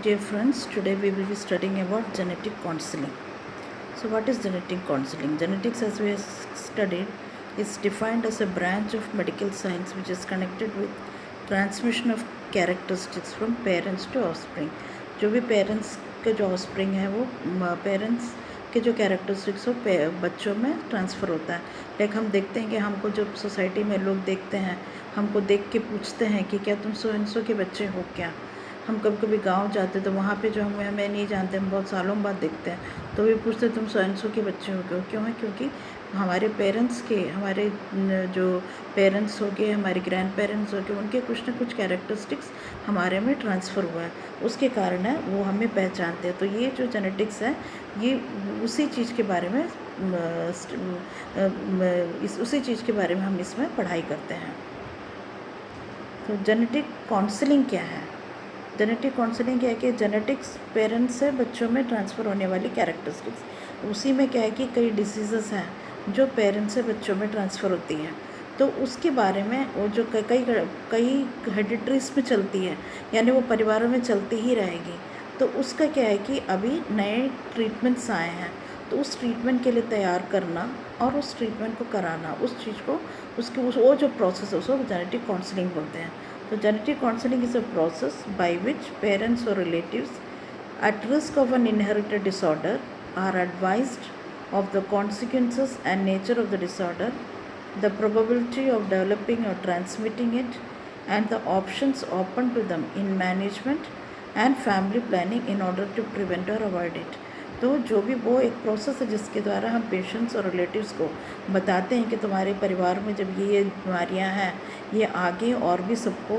Dear friends, today we will be studying about genetic counseling. So, what is genetic counseling? Genetics, as we have studied, is defined as a branch of medical science which is connected with transmission of characteristics from parents to offspring. जो भी parents के जो offspring है वो parents के जो characteristics हो बच्चों में ट्रांसफ़र होता है. लाइक हम देखते हैं कि हमको जब सोसाइटी में लोग देखते हैं, हमको देख के पूछते हैं कि क्या तुम सो एंड सो के बच्चे हो क्या. हम कभी कभी गांव जाते तो वहाँ पे जो हमें नहीं जानते, हम बहुत सालों बाद देखते हैं तो भी पूछते तुम सो एंड सो के बच्चे हो क्यों है, क्योंकि हमारे पेरेंट्स के, हमारे जो पेरेंट्स हो गए, हमारे ग्रैंड पेरेंट्स हो गए, उनके कुछ ना कुछ कैरेक्टरिस्टिक्स हमारे में ट्रांसफ़र हुआ है, उसके कारण है वो हमें पहचानते हैं. तो ये जो जेनेटिक्स है ये उसी चीज़ के बारे में उसी चीज़ के बारे में हम इसमें पढ़ाई करते हैं. तो जेनेटिक काउंसलिंग क्या है? जेनेटिक काउंसलिंग क्या है कि जेनेटिक्स पेरेंट्स से बच्चों में ट्रांसफ़र होने वाली कैरेक्टरिस्टिक्स, उसी में क्या है कि कई डिसीज़ेस हैं जो पेरेंट्स से बच्चों में ट्रांसफ़र होती हैं. तो उसके बारे में वो जो कई हेरिडिटरीज में चलती है, यानी वो परिवारों में चलती ही रहेगी. तो उसका क्या है कि अभी नए ट्रीटमेंट्स आए हैं, तो उस ट्रीटमेंट के लिए तैयार करना और उस ट्रीटमेंट को कराना, उस चीज़ को वो जो प्रोसेस है उसको जेनेटिक काउंसलिंग बोलते हैं. So genetic counseling is a process by which parents or relatives at risk of an inherited disorder are advised of the consequences and nature of the disorder, the probability of developing or transmitting it, and the options open to them in management and family planning in order to prevent or avoid it. तो जो भी वो एक process है जिसके द्वारा हम patients और रिलेटिव्स को बताते हैं कि तुम्हारे परिवार में जब ये बीमारियां हैं, ये आगे और भी सबको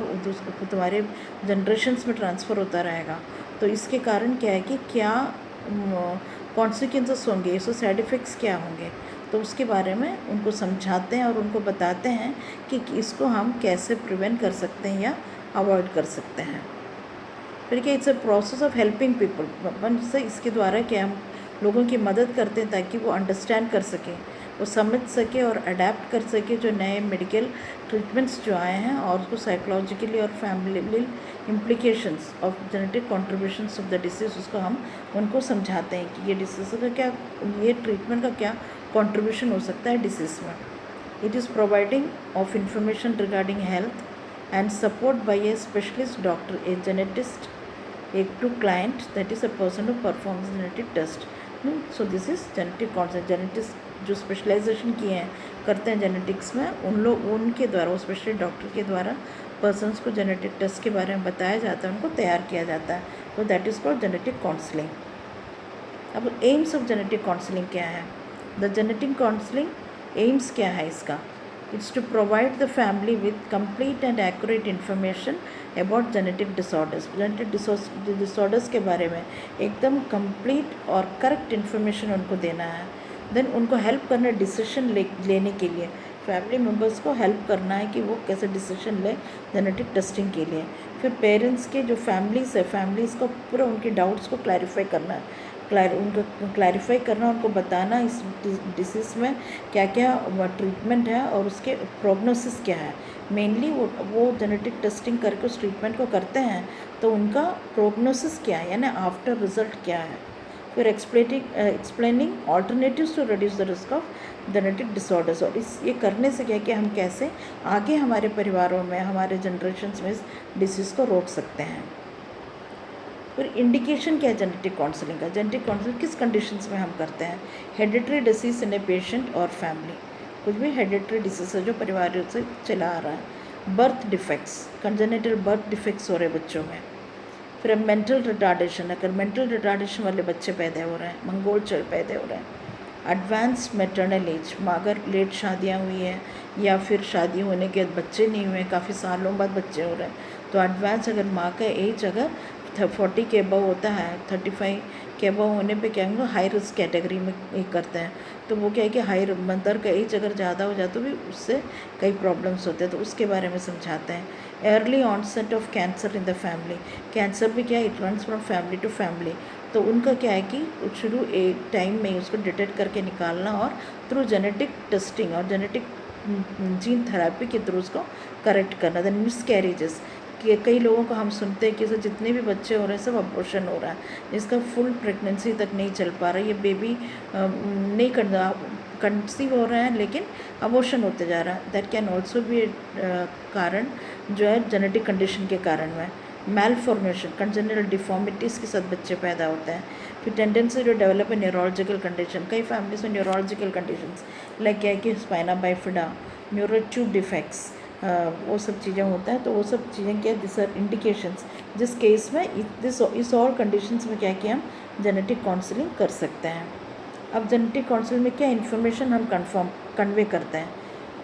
तुम्हारे जनरेशन्स में ट्रांसफ़र होता रहेगा. तो इसके कारण क्या है कि क्या कॉन्सिक्वेंसेस होंगे, इसके साइड इफ़ेक्ट्स क्या होंगे, तो उसके बारे में उनको समझाते हैं और उनको बताते हैं कि इसको हम कैसे प्रिवेंट कर सकते हैं या अवॉइड कर सकते हैं. फिर क्या, it's a process of helping people. अपन से इसके द्वारा क्या हम लोगों की मदद करते हैं ताकि वो अंडरस्टैंड कर सकें, वो समझ सके और अडेप्ट कर सके जो नए मेडिकल ट्रीटमेंट्स जो आए हैं, और उसको साइकोलॉजिकली और family implications of genetic contributions of the disease, उसको हम उनको समझाते हैं कि ये डिसीज़ का क्या, ये ट्रीटमेंट का क्या कॉन्ट्रीब्यूशन हो सकता है डिसीज़ में. It is providing of information regarding health and support by a specialist doctor, a genetist, to client, that is a person who performs genetic test. So this is genetic counseling. Geneticist जो specialisation किए हैं, करते हैं genetics में, उनके द्वारा, वो specially doctor के द्वारा पर्सनस को जेनेटिक टेस्ट के बारे में बताया जाता है, उनको तैयार किया जाता है. तो that is called genetic counselling. अब एम्स ऑफ जेनेटिक काउंसलिंग क्या है? द जेनेटिक काउंसलिंग एम्स क्या है इसका? It's to provide the family with complete and accurate information about genetic disorders. Genetic disorders के बारे में एकदम complete और correct information उनको देना है. Then उनको help करना डिसीजन लेने के लिए, फैमिली मेम्बर्स को हेल्प करना है कि वो कैसे डिसीजन लें जेनेटिक टेस्टिंग के लिए. फिर पेरेंट्स के जो फैमिलीज़ है, फैमिलीज़ को पूरा उनके डाउट्स को क्लैरिफाई करना है, उनको क्लैरिफाई करना, उनको बताना इस डिसीज़ में क्या क्या ट्रीटमेंट है और उसके प्रोग्नोसिस क्या है. मेनली वो जेनेटिक टेस्टिंग करके उस ट्रीटमेंट को करते हैं, तो उनका प्रोग्नोसिस क्या है, यानी आफ्टर रिजल्ट क्या है. फिर explaining alternatives to reduce the risk of genetic disorders. और ये करने से क्या कि हम कैसे आगे हमारे परिवारों में, हमारे जनरेशन्स में इस डिसीज़ को रोक सकते हैं. फिर इंडिकेशन क्या है जेनेटिक काउंसलिंग का? जेनेटिक काउंसलिंग किस कंडीशंस में हम करते हैं? Hereditary disease in a patient और फैमिली, कुछ भी हेरिडिटरी डिसीज़ है जो परिवार से चला आ रहा है. Birth defects, congenital birth defects हो रहे बच्चों में. फिर मेंटल रिटार्डेशन, अगर मेंटल रिटार्डेशन वाले बच्चे पैदा हो रहे हैं, मंगोल चल पैदा हो रहे हैं. एडवांस मैटरनल एज, अगर लेट शादियाँ हुई हैं या फिर शादी होने के बाद बच्चे नहीं हुए, काफ़ी सालों बाद बच्चे हो रहे हैं, तो एडवांस अगर माँ का एज अगर 40 के अबव होता है, 35 के अबव होने पे क्या होगा, हाई रिस्क कैटेगरी में करते हैं. तो वो क्या है कि हाई मदर का एज अगर ज़्यादा हो जाए तो भी उससे कई प्रॉब्लम्स होते हैं, तो उसके बारे में समझाते हैं. Early onset of cancer in the family, cancer भी क्या है, it runs from family to family. तो उनका क्या है कि शुरू एक टाइम में उसको डिटेक्ट करके निकालना और थ्रू जेनेटिक टेस्टिंग और जेनेटिक जीन थेरेपी के थ्रू उसको करेक्ट करना. देन मिसकैरेजेस, कि कई लोगों को हम सुनते हैं कि जितने भी बच्चे हो रहे हैं सब अबॉर्शन हो रहा है, जिसका फुल प्रेगनेंसी तक नहीं चल पा रहा है, ये बेबी नहीं कंसीव हो रहा है लेकिन अबॉर्शन होते जा रहा है। दैट कैन ऑल्सो बी कारण जो है जेनेटिक कंडीशन के कारण में। मैल फॉर्मेशन, कंजेनिटल डिफॉर्मिटीज़ के साथ बच्चे पैदा होते हैं। फिर tendency to develop a neurological condition, कई फैमिलीज में न्यूरोलॉजिकल कंडीशंस लाइक क्या है कि स्पाइना बाइफिडा, न्यूरोट्यूब डिफेक्ट्स, वो सब चीज़ें होता है। तो वो सब चीज़ें क्या, दिस आर इंडिकेशंस जिस केस में इस और कंडीशंस में क्या कि हम जेनेटिक काउंसलिंग कर सकते हैं। अब जेनेटिक काउंसलिंग में क्या इन्फॉर्मेशन हम कन्वे करते हैं,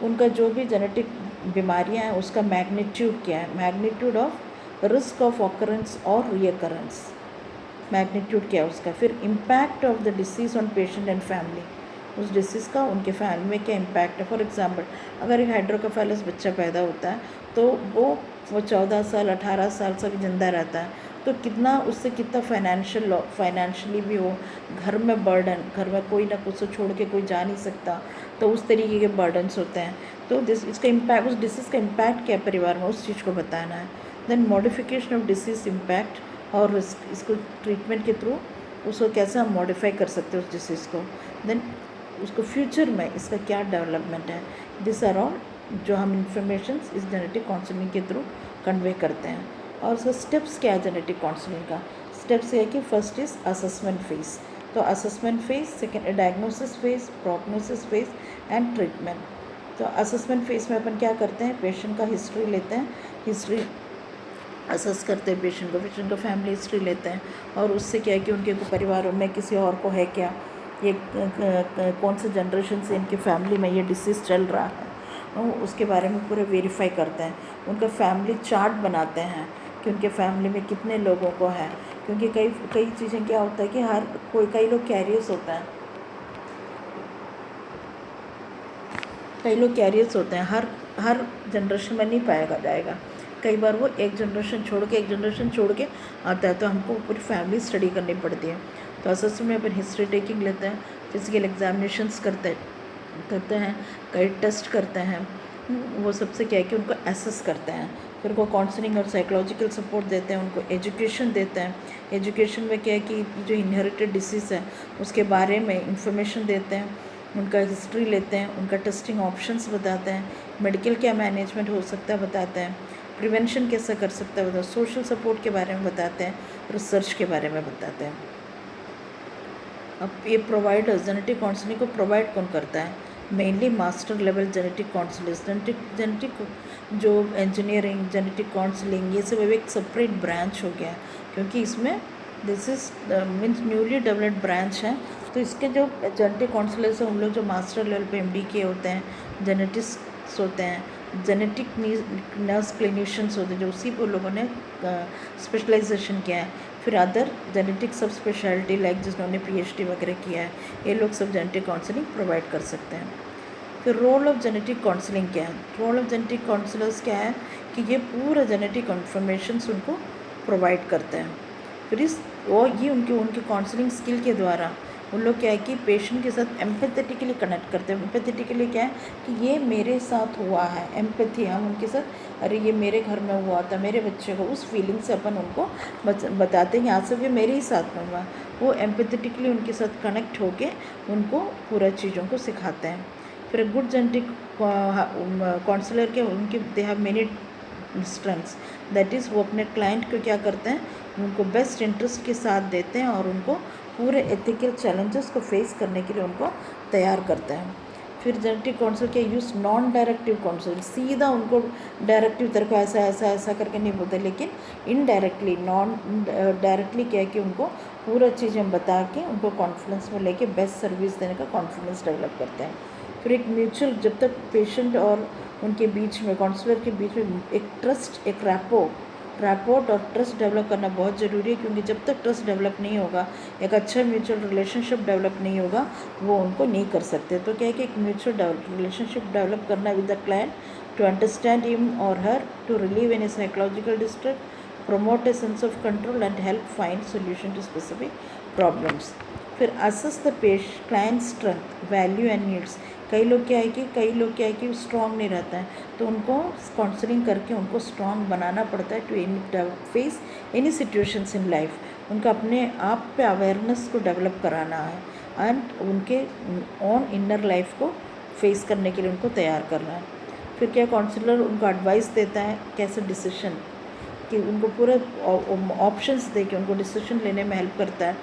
उनका जो भी जेनेटिक बीमारियां हैं उसका मैग्नीट्यूड क्या है, magnitude of risk of occurrence और रीअकरेंस, मैग्नीट्यूड क्या है उसका। फिर impact of the disease on patient and family, उस डिसीज़ का उनके फैमिली में क्या इम्पैक्ट है। फॉर एग्जांपल अगर एक हाइड्रोकेफेलस बच्चा पैदा होता है तो वो 14 साल 18 साल तक जिंदा रहता है, तो कितना उससे कितना फाइनेंशियली भी हो, घर में बर्डन, घर में कोई ना कुछ छोड़ के कोई जा नहीं सकता, तो उस तरीके के बर्डन्स होते हैं। तो इसका इम्पैक्ट, उस डिसीज़ का इम्पैक्ट क्या परिवार में, उस चीज़ को बताना है। Then modification of disease impact और इसको ट्रीटमेंट के थ्रू उसको कैसे हम मॉडिफाई कर सकते हैं उस डिसीज़ को। देन उसको फ्यूचर में इसका क्या डेवलपमेंट है। दिस आर ऑल जो हम इंफॉर्मेशन इस जेनेटिक काउंसलिंग के थ्रू कन्वे करते हैं। और उसका स्टेप्स क्या है जेनेटिक काउंसलिंग का, स्टेप्स ये है कि फर्स्ट इज़ असेसमेंट फेज, तो assessment phase, second diagnosis phase, prognosis phase and treatment. तो असेसमेंट फेज में अपन क्या करते हैं, पेशेंट का हिस्ट्री लेते हैं, हिस्ट्री असेस करते हैं पेशेंट का फैमिली हिस्ट्री लेते हैं, और उससे क्या है कि उनके परिवारों में किसी और को है क्या, ये कौन से जनरेशन से इनकी फैमिली में ये डिसीज़ चल रहा है, उसके बारे में पूरे वेरीफाई करते हैं। उनका फैमिली चार्ट बनाते हैं कि उनके फैमिली में कितने लोगों को है, क्योंकि कई चीज़ें क्या होता है कि कई लोग कैरियर्स होते हैं, कई लोग कैरियर्स होते हैं, हर जनरेशन में नहीं पाया जाएगा, कई बार वो एक जनरेशन छोड़ के आता है, तो हमको पूरी फैमिली स्टडी करनी पड़ती है। तो असल में अपन हिस्ट्री टेकिंग लेते हैं, फिजिकल एग्जामिनेशंस करते हैं, कई टेस्ट करते हैं, वो सबसे क्या है कि उनको एसेस करते हैं, फिर उनको काउंसलिंग और साइकोलॉजिकल सपोर्ट देते हैं, उनको एजुकेशन देते हैं। एजुकेशन में क्या है कि जो इनहेरिटेड डिसीज़ है उसके बारे में इंफॉर्मेशन देते हैं, उनका हिस्ट्री लेते हैं, उनका टेस्टिंग ऑप्शंस बताते हैं, मेडिकल क्या मैनेजमेंट हो सकता है बताते हैं, प्रिवेंशन कैसे कर सकते हैं बताते हैं, सोशल सपोर्ट के बारे में बताते हैं, रिसर्च के बारे में बताते हैं। अब ये प्रोवाइडर्स जेनेटिक काउंसलिंग को प्रोवाइड कौन करता है, mainly master level genetic counsellors. Genetic जो इंजीनियरिंग, जेनेटिक काउंसलिंग, ये सब एक सेपरेट ब्रांच हो गया, क्योंकि इसमें this is means newly developed branch है। तो इसके जो जेनेटिक काउंसलर्स हैं उन लोग जो मास्टर लेवल पे MD के होते हैं, जेनेटिस्ट होते हैं, जेनेटिक नर्स क्लिनिशियंस होते हैं, जो उसी पर लोगों ने स्पेशलाइजेशन किया है। फिर अदर जेनेटिक सब स्पेशलिटी लाइक जिन्होंने PhD वगैरह किया है, ये लोग सब जेनेटिक काउंसलिंग प्रोवाइड कर सकते हैं। फिर रोल ऑफ जेनेटिक काउंसलिंग क्या है, रोल ऑफ जेनेटिक काउंसलर्स क्या है कि ये पूरा जेनेटिक इन्फॉर्मेशन उनको प्रोवाइड करते हैं। फिर ये उनके काउंसलिंग स्किल के द्वारा उन लोग क्या है कि पेशेंट के साथ एम्पैथेटिकली कनेक्ट करते हैं। एम्पैथेटिकली क्या है कि ये मेरे साथ हुआ है, एम्पैथी, हम उनके साथ, अरे ये मेरे घर में हुआ था, मेरे बच्चे को, उस फीलिंग से अपन उनको बताते हैं यहाँ से ये मेरे ही साथ में हुआ। वो एम्पैथेटिकली उनके साथ कनेक्ट होके उनको पूरा चीज़ों को सिखाते हैं। फिर गुड जेनेटिक काउंसलर के उनके they have many strengths, that is वो अपने क्लाइंट को क्या करते हैं, उनको बेस्ट इंटरेस्ट के साथ देते हैं और उनको पूरे एथिकल चैलेंजेस को फेस करने के लिए उनको तैयार करते हैं। फिर जेनेटिक काउंसलर के यूज़ नॉन डायरेक्टिव काउंसलिंग, सीधा उनको डायरेक्टिव तरह को ऐसा करके नहीं बोलते, लेकिन इनडायरेक्टली, नॉन डायरेक्टली क्या है कि उनको पूरा चीज़ें बता के उनको कॉन्फिडेंस में लेके बेस्ट सर्विस देने का कॉन्फिडेंस डेवलप करते हैं। फिर एक म्यूचुअल, जब तक पेशेंट और उनके बीच में, काउंसलर के बीच में एक ट्रस्ट, एक रैपोर्ट और ट्रस्ट डेवलप करना बहुत ज़रूरी है, क्योंकि जब तक ट्रस्ट डेवलप नहीं होगा, एक अच्छा म्यूचुअल रिलेशनशिप डेवलप नहीं होगा, वो उनको नहीं कर सकते। तो क्या है कि एक म्यूचुअल रिलेशनशिप डेवलप करना with the client, to understand him और her, to relieve any psychological distress, promote a sense of control and help find solution to specific problems. फिर assess the client's strength, value and needs, कई लोग क्या है कि strong नहीं रहता है, तो उनको काउंसलिंग करके उनको स्ट्रॉन्ग बनाना पड़ता है to face any situations in life. उनका अपने आप पे अवेयरनेस को डेवलप कराना है एंड उनके ऑन इनर लाइफ को फेस करने के लिए उनको तैयार करना है। फिर क्या, काउंसलर उनको एडवाइस देता है कैसे डिसीजन, कि उनको पूरे ऑप्शंस दे के उनको डिसीजन लेने में हेल्प करता है।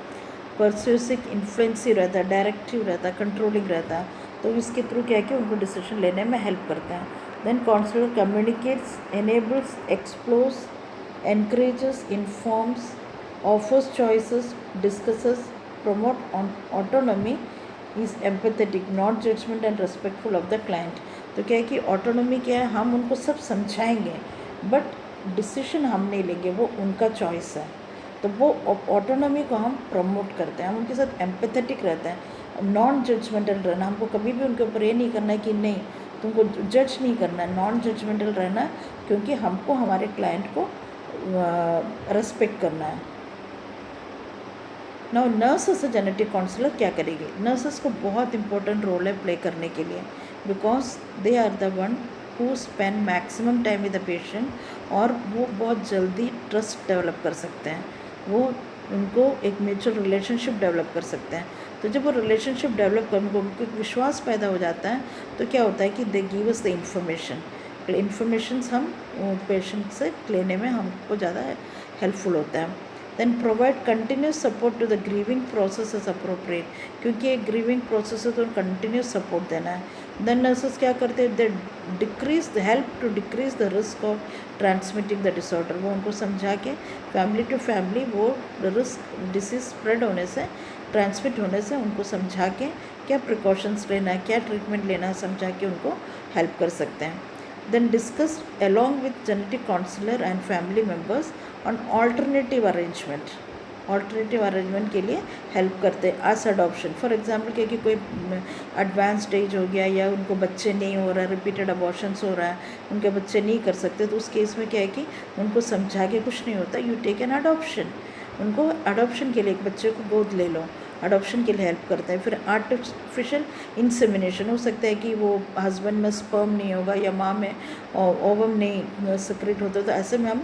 परस्यूसिव इन्फ्लुएंसिव रहता है, डायरेक्टिव रहता है, कंट्रोलिंग रहता है, तो इसके थ्रू क्या है कि उनको डिसीजन लेने में हेल्प करता है। Then counsellor communicates, enables, explores, encourages, informs, offers choices, discusses, promote autonomy, is empathetic, not judgment and respectful of the client। तो क्या है कि ऑटोनॉमी क्या है, हम उनको सब समझाएंगे बट डिसीजन हम नहीं लेंगे, वो उनका चॉइस है। तो वो ऑटोनॉमी को हम प्रमोट करते हैं, हम उनके साथ एम्पैथेटिक रहते हैं, नॉन जजमेंटल रहना। हमको कभी भी उनके ऊपर ये नहीं करना है कि नहीं तुमको जज नहीं करना है, नॉन जजमेंटल रहना, क्योंकि हमको हमारे क्लाइंट को रेस्पेक्ट करना है। Now nurse as a genetic counsellor क्या करेगी? नर्सेस को बहुत इंपॉर्टेंट रोल है प्ले करने के लिए, because they are the one who spend maximum time with the patient, और वो बहुत जल्दी ट्रस्ट डेवलप कर सकते हैं, वो उनको एक म्यूचुअल रिलेशनशिप डेवलप कर सकते हैं। तो जब वो रिलेशनशिप डेवलप कर उनको एक विश्वास पैदा हो जाता है, तो क्या होता है कि they give us the informations हम पेशेंट से लेने में हमको ज़्यादा हेल्पफुल होता है। Then provide continuous support to the grieving process is appropriate, क्योंकि एक ग्रीविंग प्रोसेस है तो कंटिन्यूस सपोर्ट देना है। देन नर्सेस क्या करते हैं, they help to decrease the risk of transmitting the disorder. वो उनको समझा के फैमिली टू फैमिली वो रिस्क डिसीज स्प्रेड होने से, ट्रांसमिट होने से उनको समझा के क्या प्रिकॉशंस लेना है, क्या ट्रीटमेंट लेना है, समझा के उनको हेल्प कर सकते हैं। Then discuss along with genetic counselor and family members on alternative arrangement के लिए हेल्प करते हैं as adoption। फॉर एग्जाम्पल क्या कि कोई एडवांस स्टेज हो गया या उनको बच्चे नहीं हो रहा, रिपीटेड अबॉर्शंस हो रहा है, उनके बच्चे नहीं कर सकते, तो उस केस में क्या है कि उनको समझा के कुछ नहीं होता, यू टेक एन अडॉप्शन। उनको अडॉप्शन के लिए एक बच्चे को गोद ले लो, अडॉप्शन के लिए हेल्प करता है। फिर आर्टिफिशियल इंसेमिनेशन, हो सकता है कि वो हस्बैंड में स्पर्म नहीं होगा या माँ में ओवम नहीं सिक्रेट होता, तो ऐसे में हम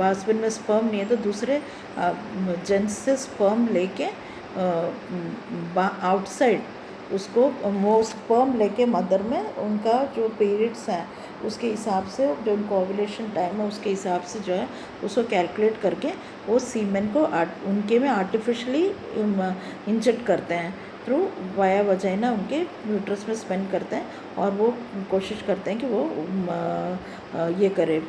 हस्बैंड में स्पर्म नहीं है तो दूसरे जेंट्स से स्पर्म लेके आउटसाइड उसको वो स्पर्म लेके मदर में उनका जो पीरियड्स हैं उसके हिसाब से, जो उनको ओव्यूलेशन टाइम है उसके हिसाब से जो है उसको कैलकुलेट करके वो सीमेन को उनके में आर्टिफिशियली इंजेक्ट करते हैं थ्रू वाया वजाइना, उनके यूट्रस में स्पेंड करते हैं, और वो कोशिश करते हैं कि वो ये करे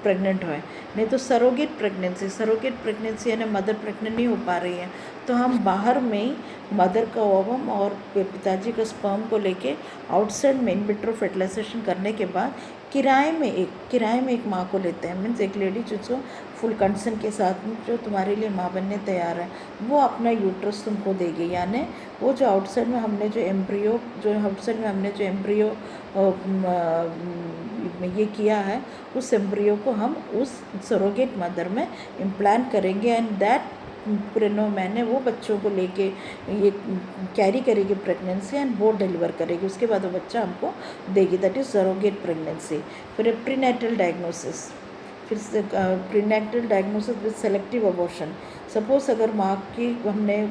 प्रेग्नेंट होए। नहीं तो सरोगेट प्रेगनेंसी यानी मदर प्रेग्नेंट नहीं हो पा रही है, तो हम बाहर में ही मदर का ओवम और पिताजी का स्पर्म को लेके आउटसाइड में इन विट्रो फर्टिलाइजेशन करने के बाद किराए में एक माँ को लेते हैं, मीन्स एक लेडी जिसको फुल कंसेंट के साथ जो तुम्हारे लिए माँ बनने तैयार है, वो अपना यूट्रस तुमको देगी। यानी वो जो आउटसाइड में हमने जो एम्ब्रियो ये किया है, उस एम्ब्रियो को हम उस सरोगेट मदर में इम्प्लांट करेंगे, एंड दैट पूरे 9 महीने वो बच्चों को लेके ये कैरी करेगी प्रेगनेंसी, एंड वो डिलीवर करेगी, उसके बाद वो बच्चा हमको देगी, दैट इज़ सरोगेट प्रेगनेंसी। फिर prenatal diagnosis, with selective abortion. Suppose अगर माँ की हमने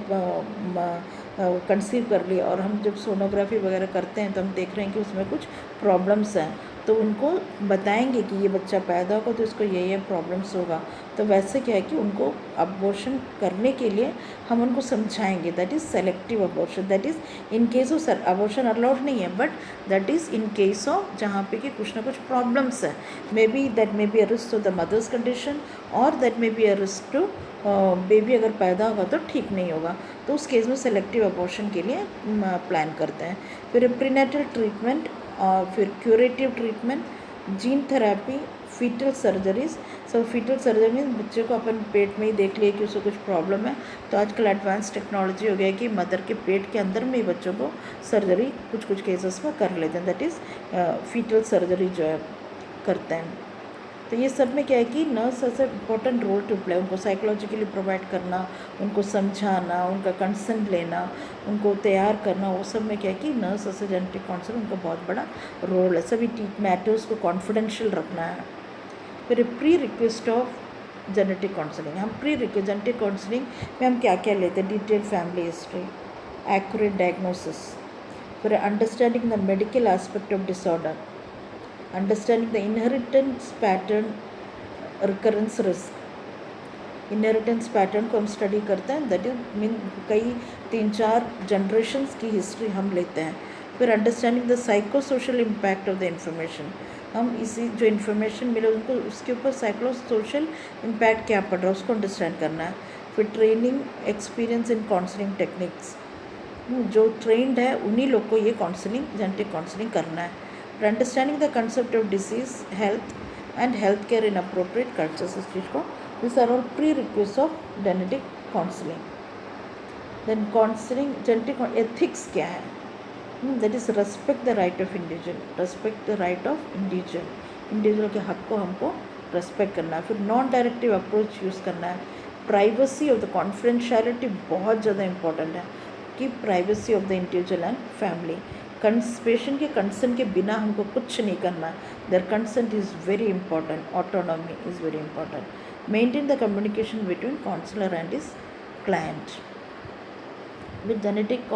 कंसीव कर लिया और हम जब सोनोग्राफी वगैरह करते हैं तो हम देख रहे हैं कि उसमें कुछ प्रॉब्लम्स हैं, तो उनको बताएंगे कि ये बच्चा पैदा होगा तो इसको ये प्रॉब्लम्स होगा। तो वैसे क्या है कि उनको अबॉर्शन करने के लिए हम उनको समझाएंगे, that is selective abortion, that is in case of abortion allowed नहीं है, but that is in case of जहाँ पे कि कुछ ना कुछ प्रॉब्लम्स है, may be that may be a risk to the mother's condition, और that may be a risk to baby अगर पैदा होगा तो ठीक नहीं होगा, तो उस केस में सेलेक्टिव अबॉर्शन के लिए प्लान करते हैं। फिर प्रीनेटल ट्रीटमेंट, फिर curative treatment, gene therapy, fetal surgeries. सब फीटल सर्जरी में बच्चे को अपन पेट में ही देख लिए कि उसको कुछ प्रॉब्लम है, तो आजकल एडवांस टेक्नोलॉजी हो गया है कि मदर के पेट के अंदर में ही बच्चों को सर्जरी कुछ केसेस में कर लेते हैं, दैट इज़ फीटल सर्जरी जो है करते हैं। तो ये सब में क्या है कि nurse as a important role to play, उनको साइकोलॉजिकली प्रोवाइड करना, उनको समझाना, उनका कंसेंट लेना, उनको तैयार करना, वो सब में क्या है कि nurse as a genetic counsellor उनका बहुत बड़ा रोल है। सभी मैटर्स को कॉन्फिडेंशियल रखना है। फिर pre request of genetic counselling, हम जेनेटिक काउंसलिंग में हम क्या क्या लेते हैं? Detail family history, accurate diagnosis, फिर understanding the medical aspect of disorder, understanding the inheritance pattern, recurrence risk. Inheritance pattern को हम स्टडी करते हैं, दैट इज मीन कई 3-4 जनरेशन्स की हिस्ट्री हम लेते हैं। फिर understanding the psycho social impact of the information, हम इसी जो इन्फॉर्मेशन मिले उनको उसके ऊपर साइको सोशल इम्पैक्ट क्या पड़ रहा है उसको अंडरस्टैंड करना है। फिर training experience in counselling techniques, जो ट्रेंड है उन्हीं लोग को ये काउंसलिंग जेनेटिक काउंसलिंग करना है। फिर understanding the concept of disease, health and health care in appropriate cultures, इस चीज़ को this are all pre request of genetic counselling. Then counselling genetic ethics क्या है? That is respect the right of individual, respect the right of individual के हक को हमको respect करना है। फिर नॉन डायरेक्टिव अप्रोच यूज़ करना है। प्राइवेसी ऑफ द कॉन्फिडेंशियलिटी बहुत ज़्यादा इंपॉर्टेंट है कि privacy of the individual and family, patient के कंसेंट के बिना हमको कुछ नहीं करना, their consent is very important, autonomy is very important. Maintain the communication between counsellor and his client. With genetic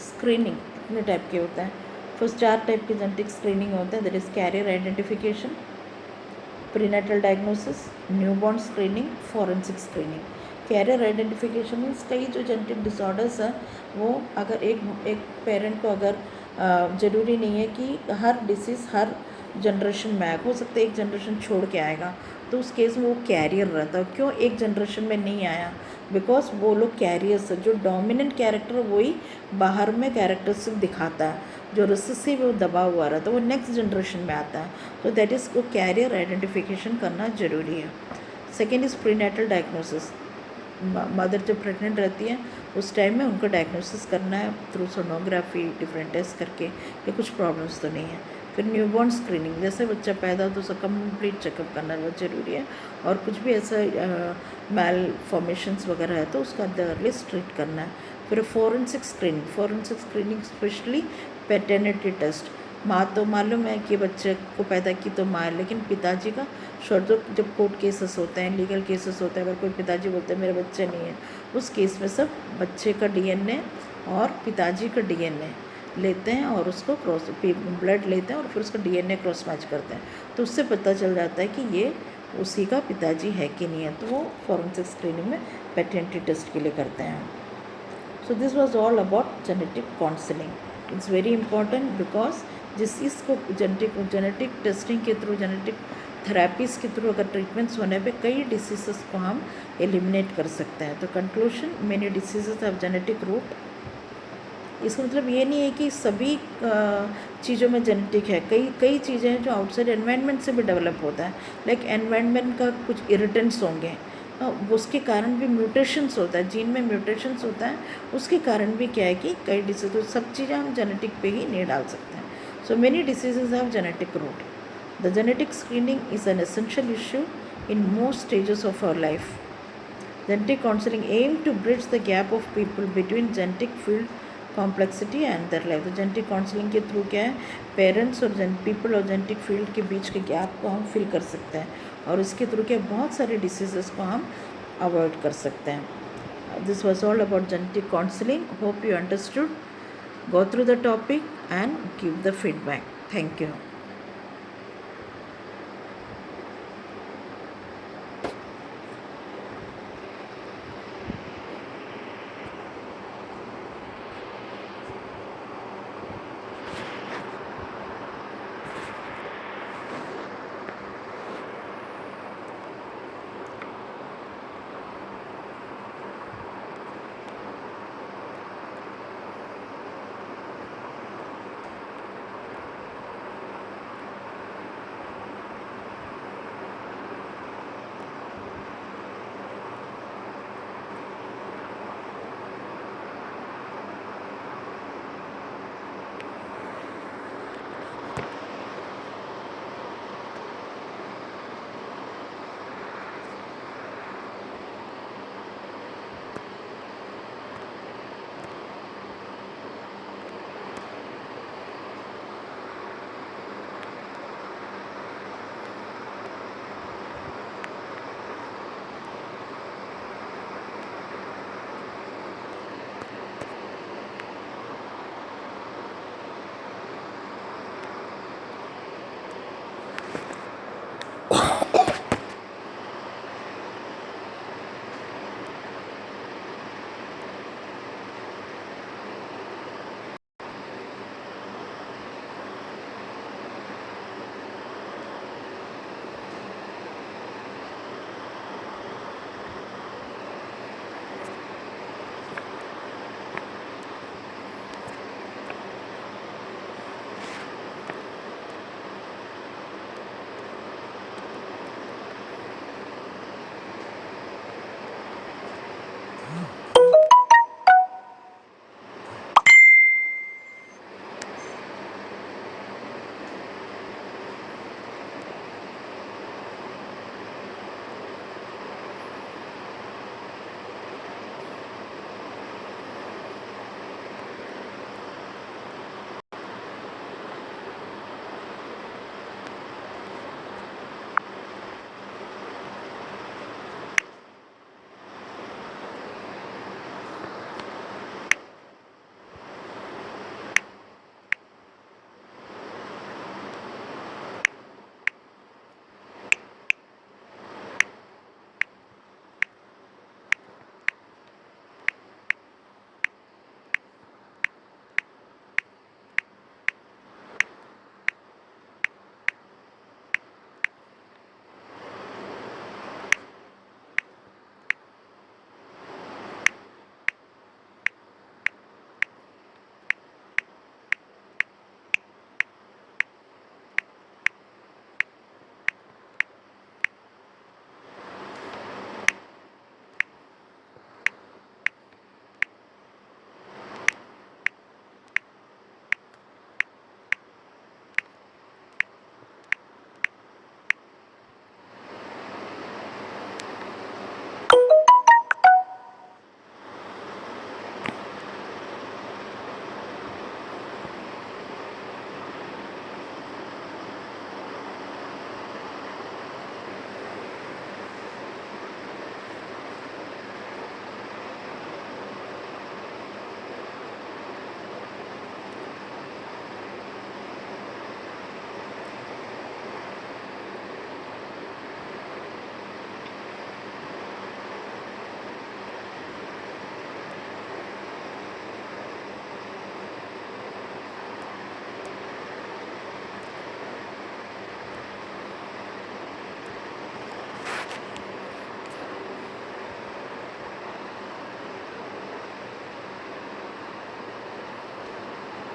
screening कितने टाइप के होते हैं? फर्स्ट 4 टाइप के जेनेटिक स्क्रीनिंग होते हैं, that is carrier identification, prenatal diagnosis, newborn screening, forensic screening. Carrier identification means कई जो genetic disorders हैं वो अगर एक पेरेंट को अगर ज़रूरी नहीं है कि हर डिसीज़ हर जनरेशन में आएगा, हो सकता है एक जनरेशन छोड़ के आएगा, तो उस केस में वो कैरियर रहता है। क्यों एक जनरेशन में नहीं आया? बिकॉज वो लोग कैरियर्स, जो डोमिनेंट कैरेक्टर वही बाहर में कैरेक्टरिस्टिक दिखाता है, जो रिसेसिव है वो दबा हुआ रहता है, वो नेक्स्ट जनरेशन में आता है। तो दैट इज़ वो कैरियर आइडेंटिफिकेशन करना ज़रूरी है। Second is prenatal diagnosis, mother जब प्रेग्नेंट रहती है उस टाइम में उनको डायग्नोसिस करना है थ्रू सोनोग्राफी, डिफरेंट टेस्ट करके कि कुछ प्रॉब्लम्स तो नहीं है। फिर न्यूबॉर्न स्क्रीनिंग, जैसे बच्चा पैदा हो तो उसका कंप्लीट चेकअप करना बहुत ज़रूरी है, और कुछ भी ऐसा मैल फॉर्मेशंस वगैरह है तो उसका अर्लीस्ट ट्रीट करना है। फिर forensic screening specially paternity test, माँ तो मालूम है कि बच्चे को पैदा की तो माँ है, लेकिन पिताजी का जो जब कोर्ट केसेस होते हैं, लीगल केसेस होते हैं, अगर कोई पिताजी बोलते हैं मेरे बच्चे नहीं है, उस केस में सब बच्चे का डीएनए और पिताजी का डीएनए लेते हैं और उसको ब्लड लेते हैं और फिर उसका डीएनए क्रॉस मैच करते हैं, तो उससे पता चल जाता है कि ये उसी का पिताजी है कि नहीं है, तो वो फॉरेंसिक स्क्रीनिंग में पैटर्निटी टेस्ट के लिए करते हैं। So this was all about genetic counselling. It's very important because जिस इसको जेनेटिक टेस्टिंग के थ्रू, जेनेटिक थेरेपीज़ के थ्रू अगर ट्रीटमेंट्स होने पे कई डिसीज़ को हम एलिमिनेट कर सकते हैं। तो conclusion, many disease have genetic root. इसका मतलब ये नहीं है कि सभी चीज़ों में जेनेटिक है, कई चीज़ें हैं जो आउटसाइड एनवायरनमेंट से भी डेवलप होता है, लाइक एनवायरनमेंट का कुछ इरिटेंट्स होंगे, उसके कारण भी म्यूटेशंस होता है, जीन में म्यूटेशंस होता है, उसके कारण भी क्या है कि कई डिसीज, तो सब चीज़ें हम जेनेटिक पे ही नहीं डाल सकते हैं। So many diseases have genetic root. The genetic screening is an essential issue in most stages of our life. Genetic counseling aim to bridge the gap of people between genetic field complexity and their life. तो genetic counselling के through क्या है, parents और people और genetic field के बीच के gap को हम फिल कर सकते हैं, और इसके थ्रू क्या बहुत सारे डिसीजेस को हम अवॉइड कर सकते हैं। This was all about genetic counselling. Hope you understood. Go through the topic and give the feedback. Thank you.